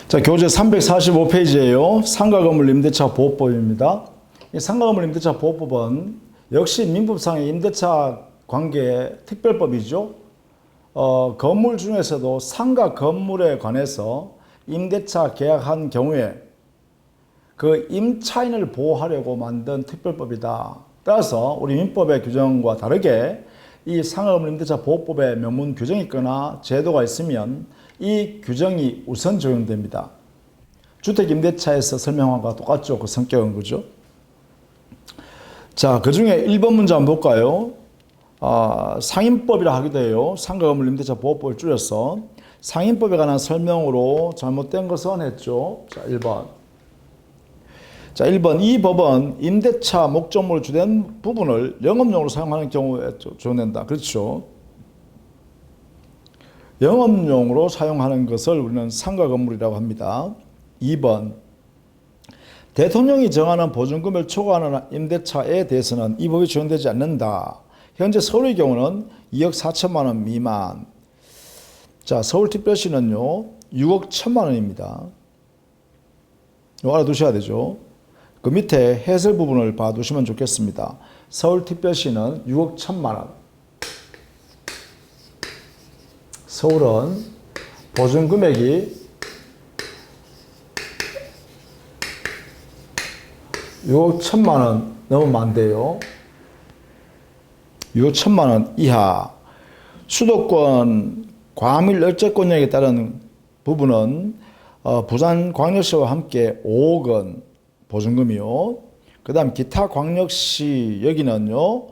자, 교재 345페이지에요. 상가건물 임대차 보호법입니다. 이 상가건물 임대차 보호법은 역시 민법상의 임대차 관계 특별법이죠. 건물 중에서도 상가 건물에 관해서 임대차 계약한 경우에 그 임차인을 보호하려고 만든 특별법이다. 따라서 우리 민법의 규정과 다르게 이 상가건물 임대차 보호법에 명문 규정이 있거나 제도가 있으면 이 규정이 우선 적용됩니다. 주택임대차에서 설명한 것과 똑같죠. 그 성격은 그죠? 자, 그 중에 1번 문제 한번 볼까요? 상임법이라 하기도 해요. 상가건물 임대차 보호법을 줄여서 상임법에 관한 설명으로 잘못된 것은 했죠. 자, 1번. 자, 1번. 이 법은 임대차 목적물로 주된 부분을 영업용으로 사용하는 경우에 적용된다. 그렇죠. 영업용으로 사용하는 것을 우리는 상가건물이라고 합니다. 2번. 대통령이 정하는 보증금을 초과하는 임대차에 대해서는 이 법이 적용되지 않는다. 현재 서울의 경우는 2억 4천만 원 미만. 자, 서울특별시는요 6억 1천만 원입니다. 이거 알아두셔야 되죠. 그 밑에 해설 부분을 봐두시면 좋겠습니다. 서울특별시는 6억 1천만 원. 서울은 보증금액이 6억 1천만 원 넘으면 안 돼요. 6억 1천만 원 이하. 수도권 과밀 열재권역에 따른 부분은 부산광역시와 함께 5억 원 보증금이요. 그 다음 기타 광역시 여기는요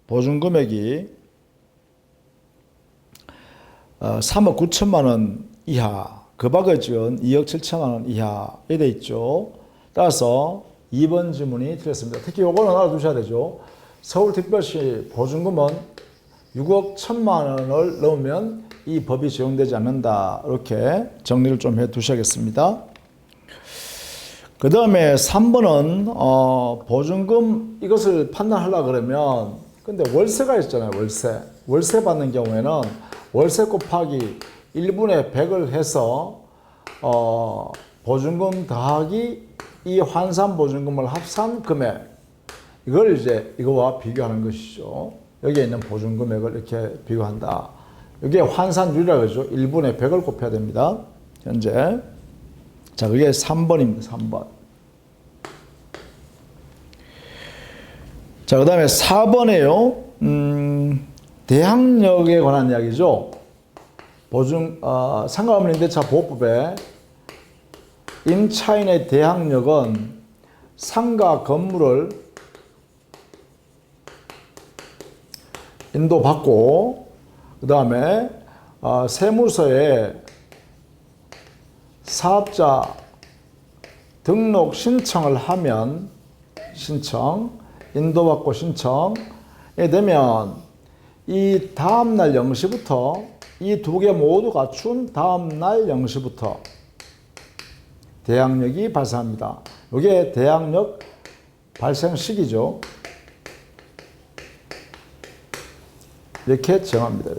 보증금액이 3억 9천만 원 이하, 그 밖의 지역은 2억 7천만 원 이하에 되어 있죠. 따라서 2번 질문이 틀렸습니다. 특히 요거는 알아두셔야 되죠. 서울특별시 보증금은 6억 1천만 원을 넘으면 이 법이 적용되지 않는다. 이렇게 정리를 좀 해 두셔야겠습니다. 그 다음에 3번은 보증금 이것을 판단하려고 그러면 근데 월세가 있잖아요. 월세 받는 경우에는 월세 곱하기 1분의 100을 해서 보증금 더하기 이 환산 보증금을 합산 금액, 이걸 이제 이거와 비교하는 것이죠. 여기에 있는 보증금액을 이렇게 비교한다. 이게 환산율이라고 하죠. 1분의 100을 곱해야 됩니다. 현재. 자, 그게 3번입니다. 3번. 자, 그 다음에 4번에요. 대항력에 관한 이야기죠. 상가건물 임대차 보호법에 임차인의 대항력은 상가 건물을 인도받고 그 다음에 세무서에 사업자 등록 신청을 하면 인도받고 신청이 되면 이 다음날 0시부터 이 두 개 모두 갖춘 다음날 0시부터 대항력이 발생합니다. 이게 대항력 발생 시기죠. 이렇게 정합니다.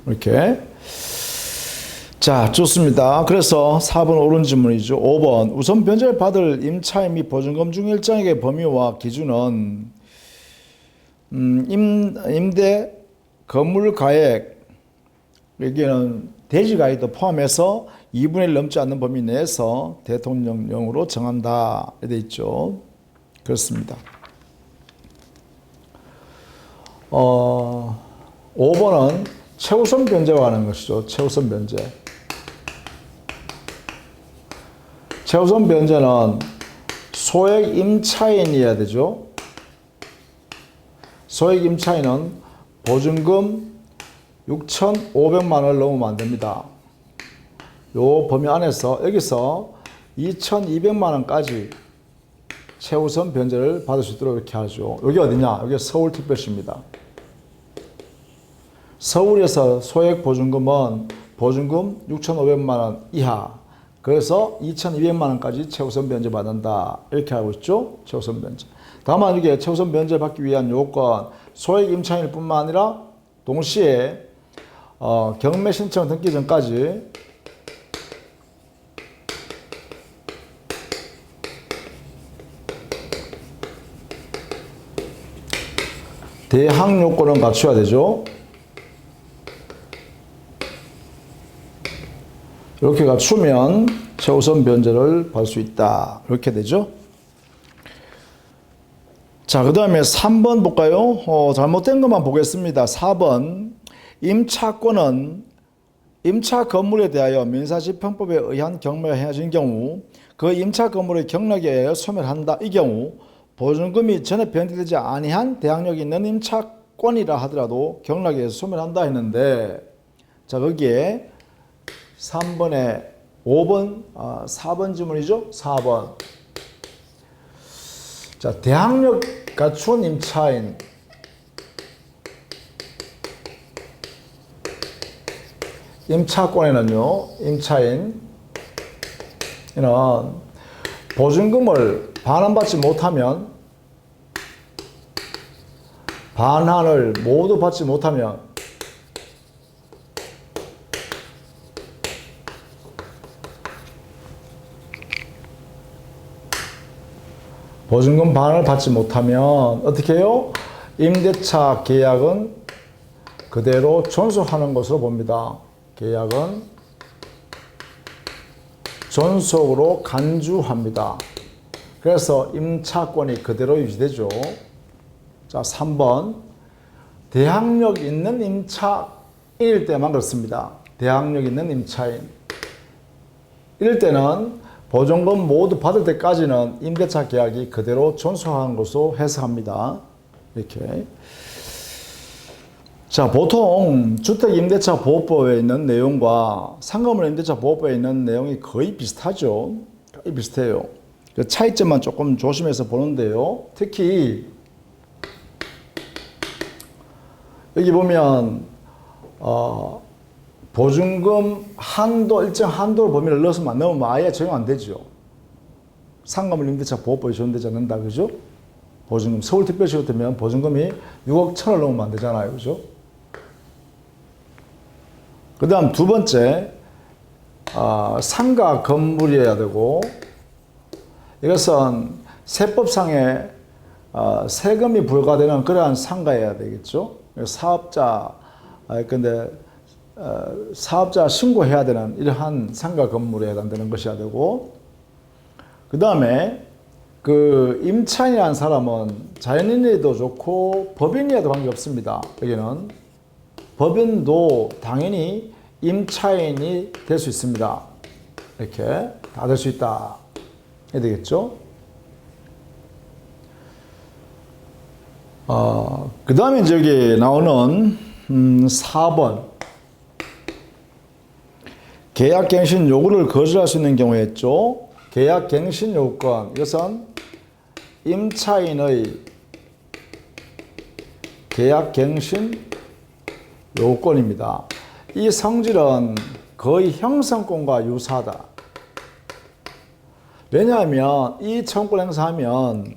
이렇게. 자, 좋습니다. 그래서 4번 옳은 질문이죠. 5번. 우선 변제를 받을 임차인 및 보증금 중 일정액의 범위와 기준은 임대 건물 가액, 여기는 대지 가액도 포함해서 2분의 1 넘지 않는 범위 내에서 대통령령으로 정한다. 이렇게 되어 있죠. 그렇습니다. 5번은 최우선 변제와 하는 것이죠. 최우선 변제. 최우선 변제는 소액 임차인이어야 되죠. 소액 임차인은 보증금 6,500만 원을 넘으면 안 됩니다. 요 범위 안에서 여기서 2,200만 원까지 최우선 변제를 받을 수 있도록 이렇게 하죠. 여기 어디냐? 여기 서울특별시입니다. 서울에서 소액 보증금은 보증금 6,500만 원 이하, 그래서 2,200만 원까지 최우선 변제 받는다. 이렇게 하고 있죠. 최우선 변제. 다만 이게 최우선 변제를 받기 위한 요건, 소액 임차인일 뿐만 아니라 동시에 경매 신청 등기 전까지 대항 요건은 갖춰야 되죠. 이렇게 갖추면 최우선 변제를 받을 수 있다. 이렇게 되죠. 자, 그 다음에 3번 볼까요? 잘못된 것만 보겠습니다. 4번. 임차권은 임차 건물에 대하여 민사집행법에 의한 경매가 행해진 경우 그 임차 건물의 경락에 의하여 소멸한다. 이 경우 보증금이 전에 변제되지 아니한 대항력이 있는 임차권이라 하더라도 경락에 의해서 소멸한다 했는데, 자, 거기에 3번에 5번, 4번 질문이죠? 4번. 자, 대항력 갖춘 임차인. 임차권에는요, 임차인은 보증금을 반환받지 못하면, 반환을 모두 받지 못하면 보증금 반환을 받지 못하면 어떻게 해요? 임대차 계약은 그대로 존속하는 것으로 봅니다. 계약은 존속으로 간주합니다. 그래서 임차권이 그대로 유지되죠. 자, 3번. 대항력 있는 임차인일 때만 그렇습니다. 대항력 있는 임차인. 이럴 때는 보증금 모두 받을 때까지는 임대차 계약이 그대로 존속하는 것으로 해석합니다. 이렇게. 자, 보통 주택임대차보호법에 있는 내용과 상가물 임대차보호법에 있는 내용이 거의 비슷하죠. 거의 비슷해요. 그 차이점만 조금 조심해서 보는데요. 특히 여기 보면 보증금 한도, 일정 한도 범위를 넣으면 넘으면 아예 적용 안 되죠. 상가물 임대차보호법이 적용되지 않는다. 그죠? 보증금, 서울특별시 같으면 보증금이 6억 1천을 넘으면 안 되잖아요. 그죠? 그 다음 두 번째, 상가 건물이어야 되고, 이것은 세법상에 세금이 불가되는 그러한 상가여야 되겠죠. 사업자, 근데 사업자 신고해야 되는 이러한 상가 건물에 해당되는 것이어야 되고, 그 다음에 그 임차인이라는 사람은 자연인이라도 좋고 법인이라도 관계없습니다. 여기는 법인도 당연히 임차인이 될 수 있습니다. 이렇게 다 될 수 있다 해야 되겠죠. 그 다음에 이제 여기 나오는 4번. 계약갱신 요구를 거절할 수 있는 경우였죠. 계약갱신 요건. 이것은 임차인의 계약갱신 요건입니다. 이 성질은 거의 형성권과 유사하다. 왜냐하면 이 청구권 행사하면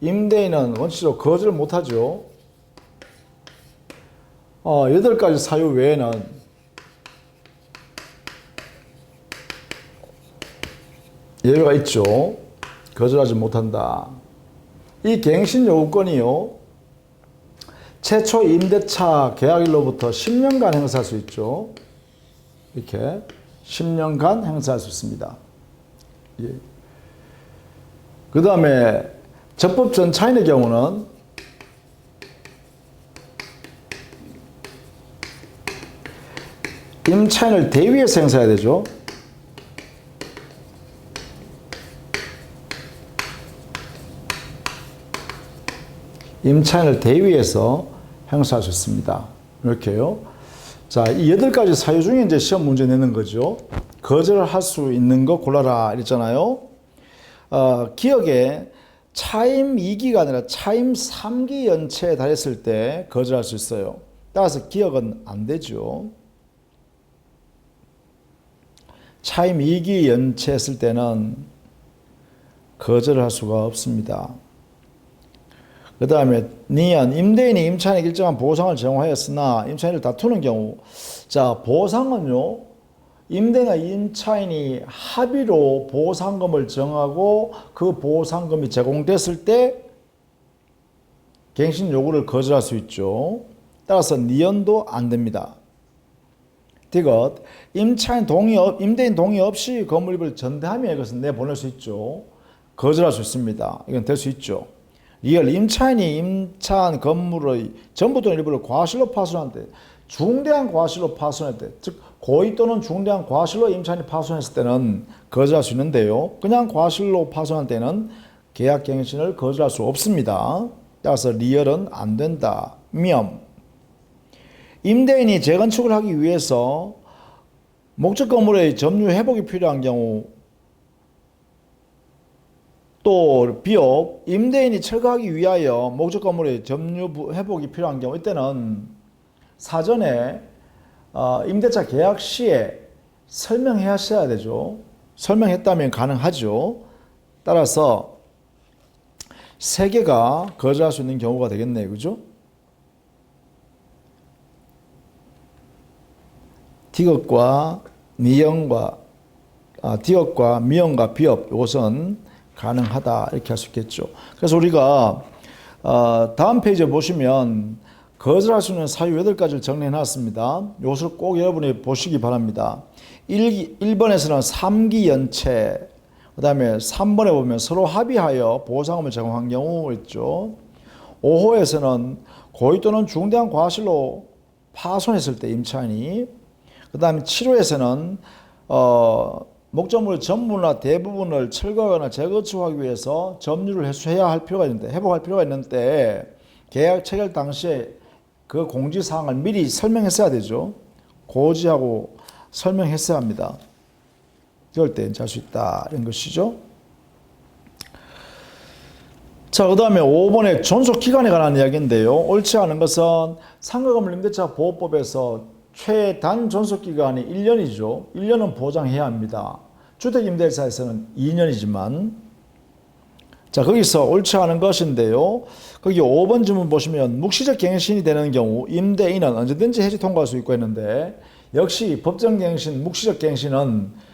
임대인은 원칙적으로 거절을 못하죠. 8가지 사유 외에는 예외가 있죠. 거절하지 못한다. 이 갱신 요구권이요, 최초 임대차 계약일로부터 10년간 행사할 수 있죠. 이렇게 10년간 행사할 수 있습니다. 예. 그 다음에 적법 전차인의 경우는 임차인을 대위해서 행사해야 되죠. 임차인을 대위해서 행사할 수 있습니다. 이렇게요. 자, 이 8가지 사유 중에 이제 시험 문제 내는 거죠. 거절을 할 수 있는 거 골라라 이랬잖아요. 기억에 차임 2기가 아니라 차임 3기 연체에 달했을 때 거절할 수 있어요. 따라서 기억은 안 되죠. 차임 2기 연체했을 때는 거절을 할 수가 없습니다. 그 다음에 니은, 임대인이 임차인에게 일정한 보상을 제공하였으나 임차인을 다투는 경우, 자, 보상은요, 임대인과 임차인이 합의로 보상금을 정하고 그 보상금이 제공됐을 때 갱신 요구를 거절할 수 있죠. 따라서 니은도 안 됩니다. 디귿, 임대인 동의 없이 건물입을 전대하면 이것은 내보낼 수 있죠. 거절할 수 있습니다. 이건 될 수 있죠. 리얼, 임차인이 임차한 건물의 전부 또는 일부를 과실로 파손할 때, 중대한 과실로 파손할 때, 즉 고의 또는 중대한 과실로 임차인이 파손했을 때는 거절할 수 있는데요. 그냥 과실로 파손할 때는 계약갱신을 거절할 수 없습니다. 따라서 리얼은 안 된다. 면, 임대인이 재건축을 하기 위해서 목적 건물의 점유 회복이 필요한 경우, 또 비업, 임대인이 철거하기 위하여 목적 건물의 점유 회복이 필요한 경우, 이때는 사전에 임대차 계약 시에 설명하셔야 되죠. 설명했다면 가능하죠. 따라서 세 개가 거절할 수 있는 경우가 되겠네요. 그죠? 디귿과 미연과 디귿과 미연과 비업, 이것은 가능하다 이렇게 할 수 있겠죠. 그래서 우리가 다음 페이지에 보시면 거절할 수 있는 사유 8가지를 정리해 놨습니다. 이것을 꼭 여러분이 보시기 바랍니다. 1번에서는 3기 연체, 그 다음에 3번에 보면 서로 합의하여 보상금을 제공한 경우 있죠. 5호에서는 고의 또는 중대한 과실로 파손했을 때 임차인이, 그 다음에 7호에서는 목적물 전부나 대부분을 철거하거나 재건축하기 위해서 점유를 해소해야 할 필요가 있는데, 회복할 필요가 있는데 계약 체결 당시에 그 공지사항을 미리 설명했어야 되죠. 고지하고 설명했어야 합니다. 이럴 때 할 수 있다 이런 것이죠. 자, 그 다음에 5번의 존속기간에 관한 이야기인데요. 옳지 않은 것은 상가건물 임대차 보호법에서 최단 존속기간이 1년이죠. 1년은 보장해야 합니다. 주택임대차에서는 2년이지만, 자, 거기서 옳지 않은 것인데요. 거기 5번 질문 보시면 묵시적 갱신이 되는 경우 임대인은 언제든지 해지 통과할 수 있고 했는데, 역시 법정 갱신, 묵시적 갱신은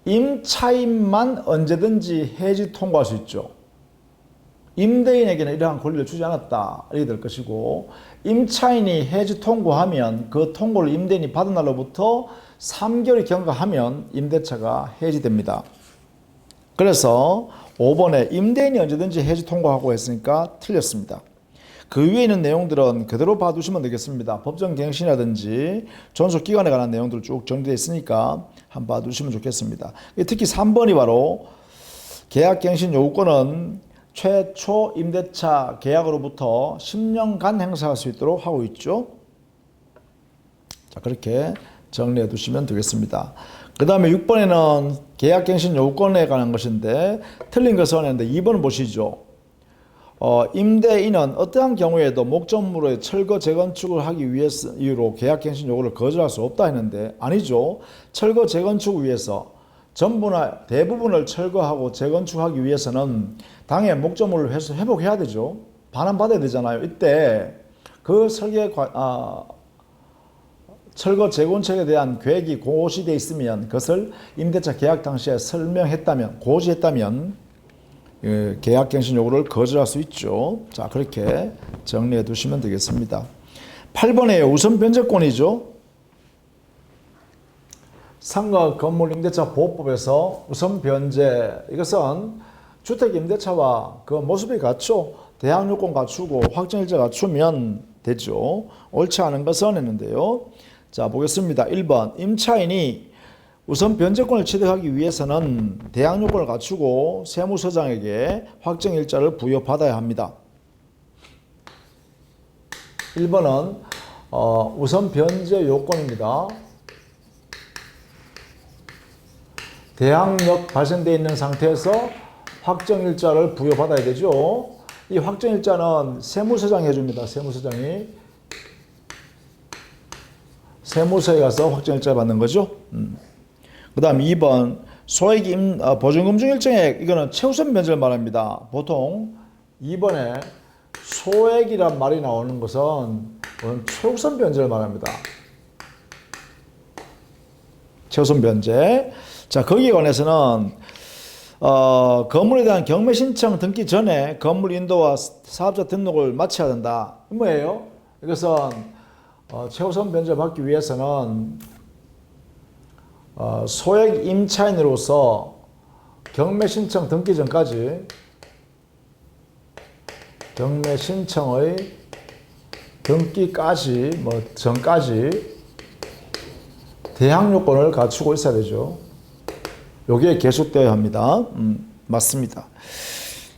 임차인만 언제든지 해지 통과할 수 있죠. 임대인에게는 이러한 권리를 주지 않았다 이렇게 될 것이고, 임차인이 해지 통고하면 그 통고를 임대인이 받은 날로부터 3개월이 경과하면 임대차가 해지됩니다. 그래서 5번에 임대인이 언제든지 해지 통고하고 했으니까 틀렸습니다. 그 위에 있는 내용들은 그대로 봐두시면 되겠습니다. 법정갱신이라든지 존속기간에 관한 내용들 쭉 정리되어 있으니까 한번 봐두시면 좋겠습니다. 특히 3번이 바로 계약갱신 요구권은 최초 임대차 계약으로부터 10년간 행사할 수 있도록 하고 있죠. 자, 그렇게 정리해 두시면 되겠습니다. 그 다음에 6번에는 계약갱신 요건에 관한 것인데 틀린 것은 했는데 2번을 보시죠. 임대인은 어떠한 경우에도 목적물의 철거 재건축을 하기 위해서 이유로 계약갱신 요구를 거절할 수 없다 했는데 아니죠. 철거 재건축을 위해서 전부나 대부분을 철거하고 재건축하기 위해서는 당의 목적물을 회복해야 되죠. 반환받아야 되잖아요. 이때 그 철거 재건축에 대한 계획이 고시되어 있으면 그것을 임대차 계약 당시에 설명했다면, 고시했다면 계약갱신 요구를 거절할 수 있죠. 자, 그렇게 정리해 두시면 되겠습니다. 8번에 우선 변제권이죠. 상가 건물 임대차 보호법에서 우선 변제, 이것은 주택 임대차와 그 모습이 같죠. 대항 요건 갖추고 확정일자 갖추면 되죠. 옳지 않은 것은 했는데요. 자, 보겠습니다. 1번 임차인이 우선 변제권을 취득하기 위해서는 대항 요건을 갖추고 세무서장에게 확정일자를 부여받아야 합니다. 1번은 우선 변제 요건입니다. 대항력 발생되어 있는 상태에서 확정일자를 부여받아야 되죠. 이 확정일자는 세무서장이 해줍니다. 세무서에 가서 확정일자를 받는 거죠. 그 다음 2번 소액 보증금 중 일정액, 이거는 최우선 변제를 말합니다. 보통 2번에 소액이란 말이 나오는 것은 최우선 변제를 말합니다. 최우선 변제. 자, 거기에 관해서는 건물에 대한 경매 신청 등기 전에 건물 인도와 사업자 등록을 마쳐야 된다. 뭐예요? 이것은 최우선 변제를 받기 위해서는 소액 임차인으로서 경매 신청 등기 전까지 경매 신청의 등기까지 전까지 대항 요건을 갖추고 있어야 되죠. 요게 계속되어야 합니다. 맞습니다.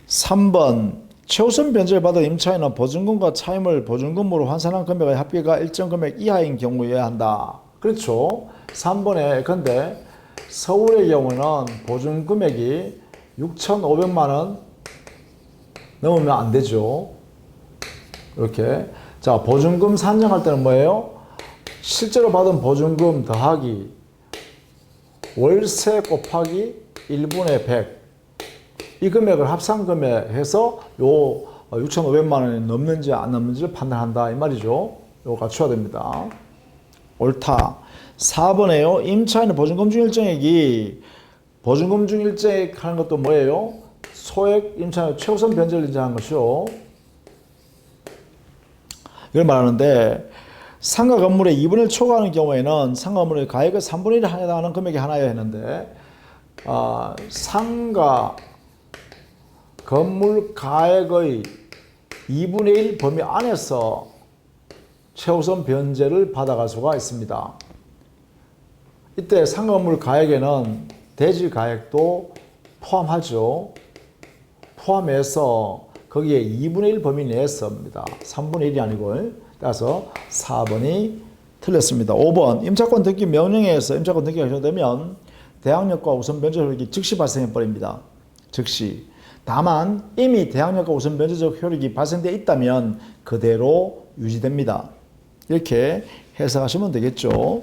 3번 최우선 변제를 받은 임차인은 보증금과 차임을 보증금으로 환산한 금액의 합계가 일정 금액 이하인 경우여야 한다. 그렇죠. 3번에 근데 서울의 경우는 보증 금액이 6,500만 원 넘으면 안 되죠. 이렇게. 자, 보증금 산정할 때는 뭐예요? 실제로 받은 보증금 더하기 월세 곱하기 1분의 100. 이 금액을 합산 금액해서 요 6,500만 원이 넘는지 안 넘는지를 판단한다. 이 말이죠. 요거 갖춰야 됩니다. 옳다. 4번에요. 임차인의 보증금 중일정액이 보증금 중일정액 하는 것도 뭐예요? 소액 임차인의 최우선 변제를 인정하는 것이요. 이걸 말하는데 상가 건물의 2분의 1 초과하는 경우에는 상가 건물의 가액의 3분의 1에 해당하는 금액이 하나여야 했는데 상가 건물 가액의 2분의 1 범위 안에서 최우선 변제를 받아갈 수가 있습니다. 이때 상가 건물 가액에는 대지 가액도 포함하죠. 포함해서 거기에 2분의 1 범위 내에서입니다. 3분의 1이 아니고. 따라서 4번이 틀렸습니다. 5번 임차권 등기 명령에서 임차권 등기가 결정되면 대항력과 우선 변제 효력이 즉시 발생해 버립니다. 즉시. 다만 이미 대항력과 우선 변제적 효력이 발생되어 있다면 그대로 유지됩니다. 이렇게 해석하시면 되겠죠.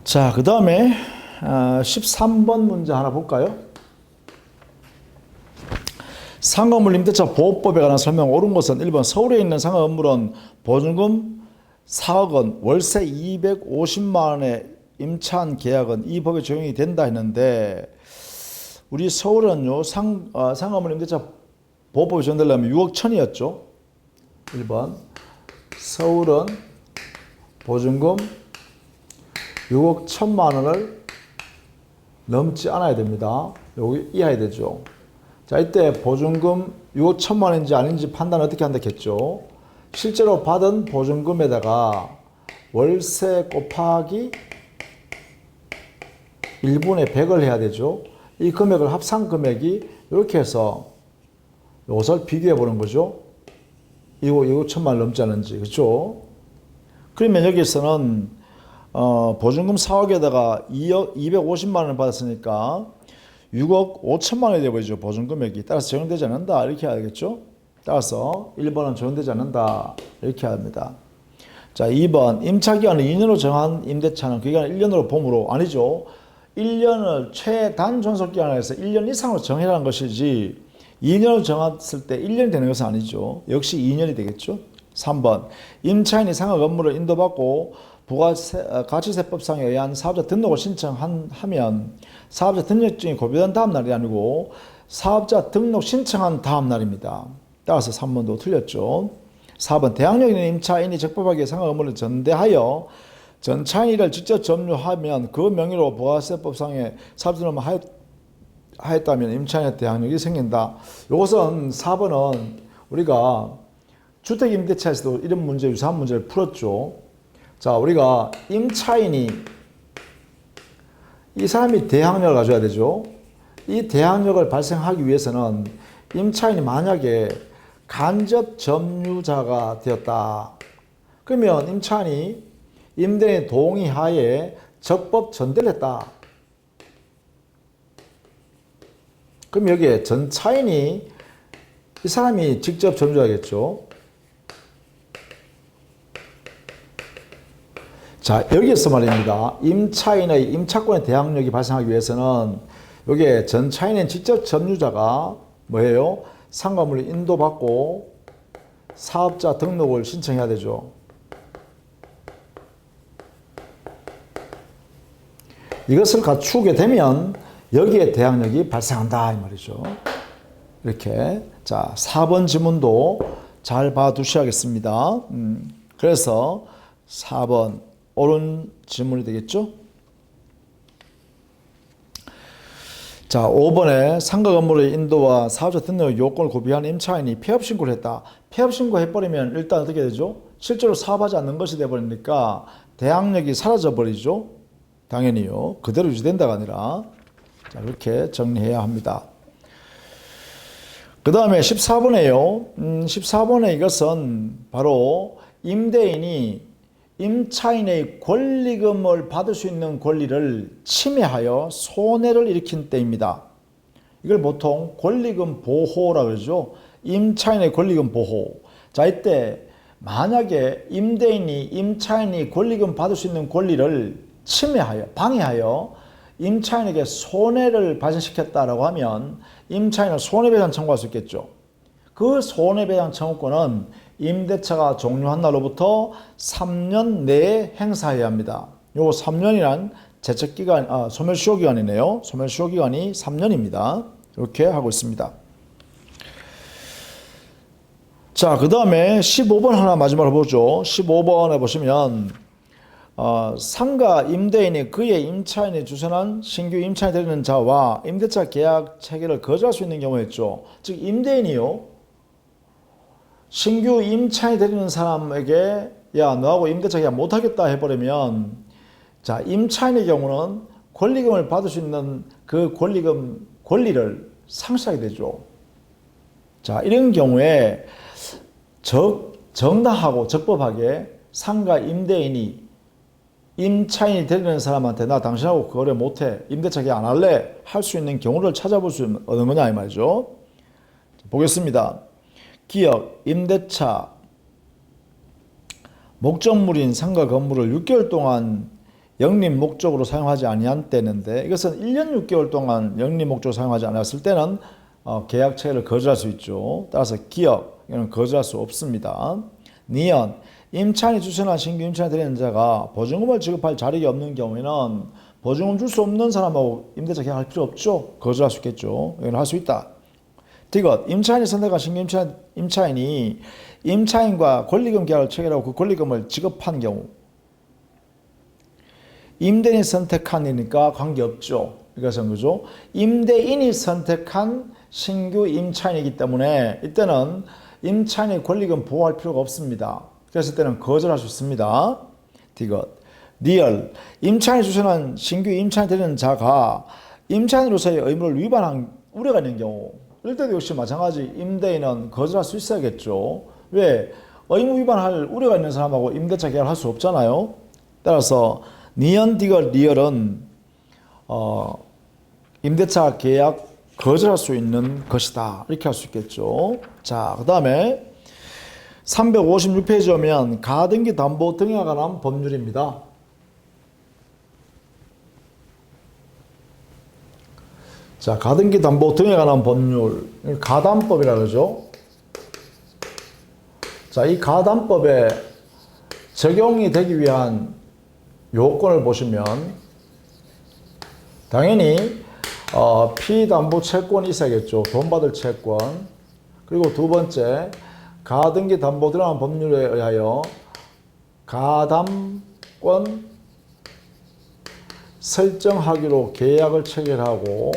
자, 그 다음에 13번 문제 하나 볼까요? 상가건물 임대차 보호법에 관한 설명 옳은 것은 1번 서울에 있는 상가 건물은 보증금 4억 원, 월세 250만 원의 임차한 계약은 이 법에 적용이 된다 했는데 우리 서울은요 상가 건물 임대차 보호법이 적용되려면 6억 1천이었죠. 1번 서울은 보증금 6억 1천만 원을 넘지 않아야 됩니다. 여기 이하야 되죠. 자, 이때 보증금 6억 1천만 원인지 아닌지 판단 어떻게 한다 했죠? 실제로 받은 보증금에다가 월세 곱하기 1분의 100을 해야 되죠. 이 금액을 합산 금액이 이렇게 해서 이것을 비교해 보는 거죠. 이거 6억 1천만 원 넘지 않은지. 그렇죠? 그러면 여기서는 보증금 4억에다가 2억 250만 원을 받았으니까 6억 5천만 원이 되어버리죠. 보증금액이. 따라서 적용되지 않는다. 이렇게 해야겠죠. 따라서 1번은 적용되지 않는다. 이렇게 합니다. 자, 2번 임차기간을 2년으로 정한 임대차는 그 기간을 1년으로 봄으로 아니죠. 1년을 최단 존속기간을 해서 1년 이상으로 정해라는 것이지 2년으로 정했을 때 1년이 되는 것은 아니죠. 역시 2년이 되겠죠. 3번 임차인이 상가 건물을 인도받고 부가가치세법상에 의한 사업자 등록을 신청하면 사업자 등록증이 고비된 다음 날이 아니고 사업자 등록 신청한 다음 날입니다. 따라서 3번도 틀렸죠. 4번 대항력 있는 임차인이 적법하게 상가 건물을 전대하여 전차인을 직접 점유하면 그 명의로 부가세법상에 사업자 등록을 하였다면 임차인의 대항력이 생긴다. 이것은 4번은 우리가 주택임대차에서도 이런 문제, 유사한 문제를 풀었죠. 자, 우리가 임차인이 이 사람이 대항력을 가져야 되죠. 이 대항력을 발생하기 위해서는 임차인이 만약에 간접 점유자가 되었다. 그러면 임차인이 임대인의 동의하에 적법 전대를 했다. 그럼 여기에 전차인이 이 사람이 직접 점유자겠죠. 자, 여기에서 말입니다. 임차인의 임차권의 대항력이 발생하기 위해서는 여기에 전차인의 직접 점유자가 뭐예요? 상가물을 인도받고 사업자 등록을 신청해야 되죠. 이것을 갖추게 되면 여기에 대항력이 발생한다 이 말이죠. 이렇게 자 4번 지문도 잘 봐두셔야겠습니다. 그래서 4번 옳은 질문이 되겠죠. 자 5번에 상가 건물의 인도와 사업자 등록 요건을 구비한 임차인이 폐업 신고를 했다. 폐업 신고 해버리면 일단 어떻게 되죠? 실제로 사업하지 않는 것이 돼버리니까 대항력이 사라져 버리죠. 당연히요. 그대로 유지된다가 아니라 자 이렇게 정리해야 합니다. 그 다음에 14번에요. 14번에 이것은 바로 임대인이 임차인의 권리금을 받을 수 있는 권리를 침해하여 손해를 일으킨 때입니다. 이걸 보통 권리금 보호라고 그러죠. 임차인의 권리금 보호. 자, 이때 만약에 임대인이 임차인이 권리금 받을 수 있는 권리를 침해하여, 방해하여 임차인에게 손해를 발생시켰다라고 하면 임차인은 손해배상 청구할 수 있겠죠. 그 손해배상 청구권은 임대차가 종료한 날로부터 3년 내에 행사해야 합니다. 요 3년이란 제척기간, 소멸시효기간이네요. 소멸시효기간이 3년입니다. 이렇게 하고 있습니다. 자, 그 다음에 15번 하나 마지막으로 보죠. 15번에 보시면 상가 임대인이 그의 임차인이 주선한 신규 임차인이 되는 자와 임대차 계약 체결을 거절할 수 있는 경우였죠. 즉 임대인이요. 신규 임차인이 되는 사람에게 야 너하고 임대차 계약 못하겠다 해버리면 자 임차인의 경우는 권리금을 받을 수 있는 그 권리를 상실하게 되죠. 자 이런 경우에 정당하고 적법하게 상가 임대인이 임차인이 되는 사람한테 나 당신하고 거래 못해 임대차 계약 안 할래 할 수 있는 경우를 찾아볼 수 있는 거냐 이 말이죠. 보겠습니다. 기업, 임대차, 목적물인 상가 건물을 6개월 동안 영리 목적으로 사용하지 아니한 때인데 이것은 1년 6개월 동안 영리 목적으로 사용하지 않았을 때는 계약 체결을 거절할 수 있죠. 따라서 기업, 이건 거절할 수 없습니다. 니은, 임차인이 주선한 신규 임차인이 되는 자가 보증금을 지급할 자력이 없는 경우에는 보증금 줄 수 없는 사람하고 임대차 계약할 필요 없죠. 거절할 수 있겠죠. 이건 할 수 있다. 디귿, 임차인이 선택한 신규 임차인이 임차인과 권리금 계약을 체결하고 그 권리금을 지급한 경우 임대인이 선택한이니까 관계없죠. 이것은 그죠? 임대인이 선택한 신규 임차인이기 때문에 이때는 임차인의 권리금 보호할 필요가 없습니다. 그래서 이때는 거절할 수 있습니다. 디귿, 리얼, 임차인이 주선한 신규 임차인이 되는 자가 임차인으로서의 의무를 위반한 우려가 있는 경우 이럴 때도 역시 마찬가지 임대인은 거절할 수 있어야겠죠. 왜? 의무 위반할 우려가 있는 사람하고 임대차 계약을 할 수 없잖아요. 따라서 니언, 디귿, 리얼은 임대차 계약 거절할 수 있는 것이다. 이렇게 할 수 있겠죠. 자, 그 다음에 356페이지 오면 가등기 담보 등에 관한 법률입니다. 자, 가등기 담보 등에 관한 법률, 가담법이라고 그러죠. 자, 이 가담법에 적용이 되기 위한 요건을 보시면 당연히 피담보 채권이 있어야겠죠. 돈 받을 채권. 그리고 두 번째, 가등기 담보 등에 관한 법률에 의하여 가담권 설정하기로 계약을 체결하고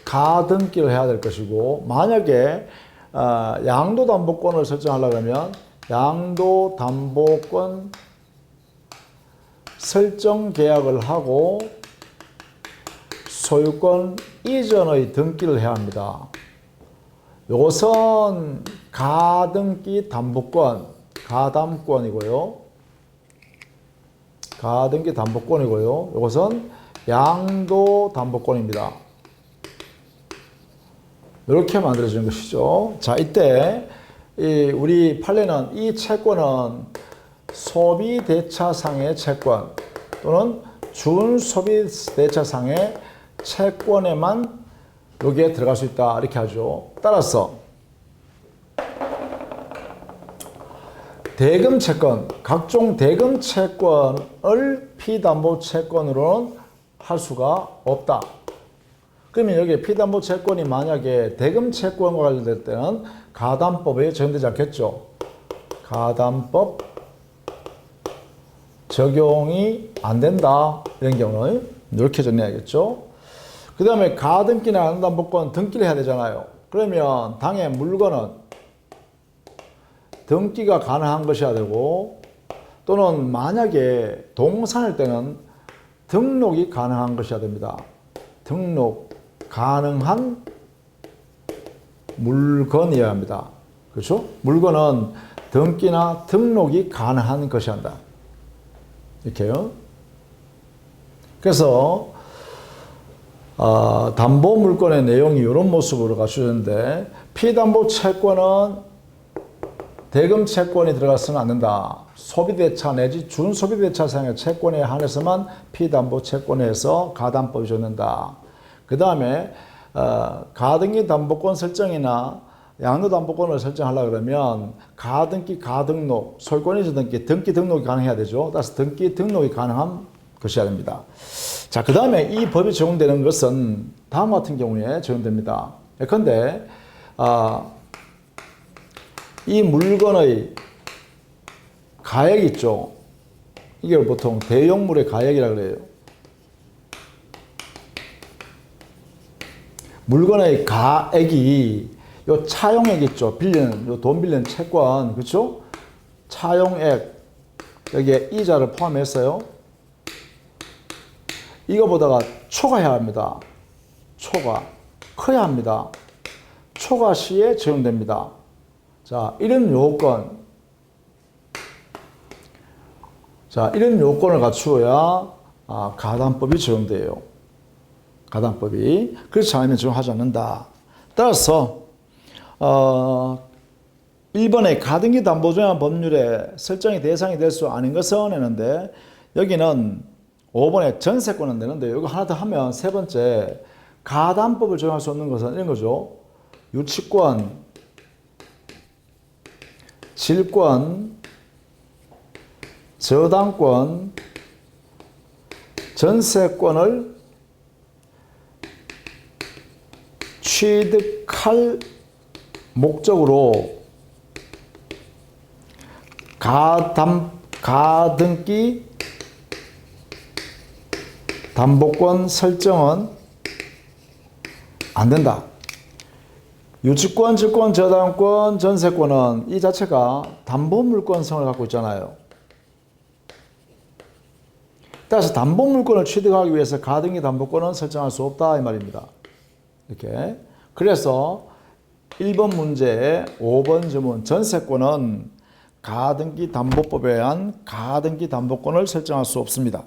가등기를 해야 될 것이고 만약에 양도담보권을 설정하려고 하면 양도담보권 설정 계약을 하고 소유권 이전의 등기를 해야 합니다. 이것은 가등기 담보권, 가담권이고요. 가등기 담보권이고요. 이것은 양도담보권입니다. 이렇게 만들어지는 것이죠. 자, 이때 우리 판례는 이 채권은 소비대차상의 채권 또는 준소비대차상의 채권에만 여기에 들어갈 수 있다. 이렇게 하죠. 따라서 대금 채권, 각종 대금 채권을 피담보 채권으로는 할 수가 없다. 그러면 여기에 피담보 채권이 만약에 대금 채권과 관련될 때는 가담법에 적용되지 않겠죠. 가담법 적용이 안 된다. 이런 경우는 이렇게 정리해야겠죠. 그 다음에 가등기나 양도담보권 등기를 해야 되잖아요. 그러면 당의 물건은 등기가 가능한 것이어야 되고, 또는 만약에 동산일 때는 등록이 가능한 것이어야 됩니다. 등록 가능한 물건이어야 합니다. 그렇죠? 물건은 등기나 등록이 가능한 것이어야 한다. 이렇게요. 그래서 담보 물건의 내용이 이런 모습으로 갖추는데, 피담보 채권은 대금 채권이 들어가서는 안 된다. 소비대차 내지 준소비대차상의 채권에 한해서만 피담보 채권에서 가담법이 적용된다. 그 다음에 가등기 담보권 설정이나 양도담보권을 설정하려고 그러면 가등기, 가등록, 소유권이자 등기 등록이 가능해야 되죠. 따라서 등기 등록이 가능한 것이어야 됩니다. 자, 그 다음에 이 법이 적용되는 것은 다음 같은 경우에 적용됩니다. 예컨대 이 물건의 가액 있죠. 이게 보통 대용물의 가액이라고 그래요. 물건의 가액이 요 차용액 있죠. 요 돈 빌리는 채권, 그렇죠? 차용액 여기에 이자를 포함했어요. 이거보다가 초과해야 합니다. 초과 커야 합니다. 초과 시에 적용됩니다. 자, 이런 요건. 자, 이런 요건을 갖추어야 가담법이 적용돼요. 가담법이. 그렇지 않으면 적용하지 않는다. 따라서 1번의 가등기 담보조항 법률에 설정이 대상이 될 수 아닌 것은 했는데, 여기는 5번에 전세권은 되는데, 이거 하나 더 하면 세 번째 가담법을 적용할 수 없는 것은 이런 거죠. 유치권, 질권, 저당권, 전세권을 취득할 목적으로 가등기 담보권 설정은 안 된다. 유치권, 질권, 저당권, 전세권은 이 자체가 담보물권성을 갖고 있잖아요. 따라서 담보물권을 취득하기 위해서 가등기 담보권은 설정할 수 없다 이 말입니다. 이렇게. 그래서 1번 문제의 5번 지문 전세권은 가등기 담보법에 의한 가등기 담보권을 설정할 수 없습니다.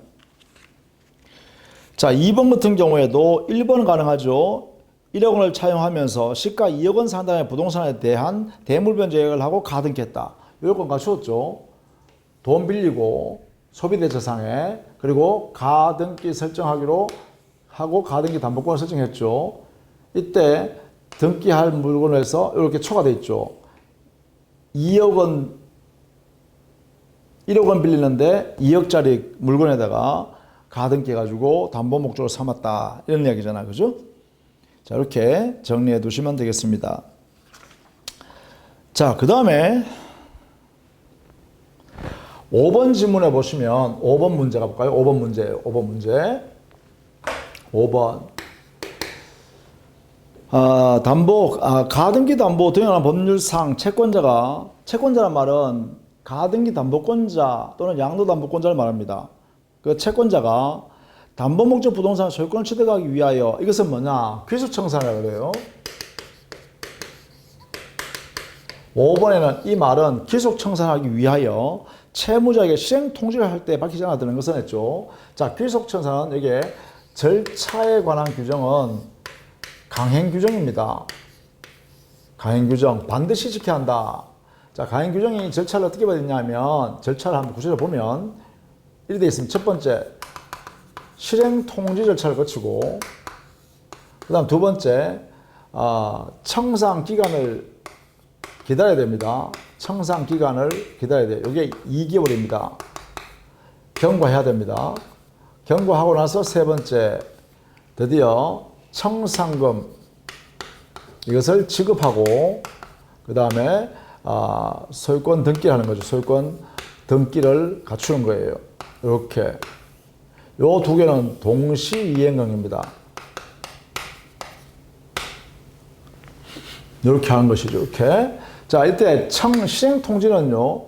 자, 2번 같은 경우에도 1번은 가능하죠. 1억 원을 차용하면서 시가 2억 원 상당의 부동산에 대한 대물변 계획을 하고 가등기했다. 요건 갖추었죠. 돈 빌리고 소비대차상에, 그리고 가등기 설정하기로 하고 가등기 담보권을 설정했죠. 이때 등기할 물건에서 이렇게 초과되어 있죠. 2억 원, 1억 원 빌리는데 2억짜리 물건에다가 가등기해가지고 담보 목적으로 삼았다. 이런 이야기잖아요. 그죠? 자, 이렇게 정리해 두시면 되겠습니다. 자, 그 다음에 5번 지문에 보시면 5번 문제 가볼까요? 5번 문제예요. 5번 문제. 5번. 가등기 담보 등용하는 법률상 채권자란 말은 가등기 담보권자 또는 양도 담보권자를 말합니다. 그 채권자가 담보 목적 부동산 소유권을 취득하기 위하여, 이것은 뭐냐? 귀속청산이라고 그래요. 5번에는 이 말은 귀속청산하기 위하여 채무자에게 실행 통지를 할 때 밝히지 않아 드는 것은 했죠. 자, 귀속청산은 이게 절차에 관한 규정은 강행규정입니다. 강행규정 반드시 지켜야 한다. 자, 강행규정이 절차를 어떻게 봐야 되냐면, 절차를 한번 구체적으로 보면 이렇게 되어 있습니다. 첫 번째, 실행 통지 절차를 거치고, 그 다음 두 번째, 청산 기간을 기다려야 됩니다. 청산 기간을 기다려야 돼요. 이게 2개월입니다. 경과해야 됩니다. 경과하고 나서 세 번째, 드디어 청산금 이것을 지급하고 그 다음에 소유권 등기를 하는 거죠. 소유권 등기를 갖추는 거예요. 이렇게 요 두 개는 동시 이행강입니다. 이렇게 하는 것이죠. 이렇게. 자, 이때 시행통지는요,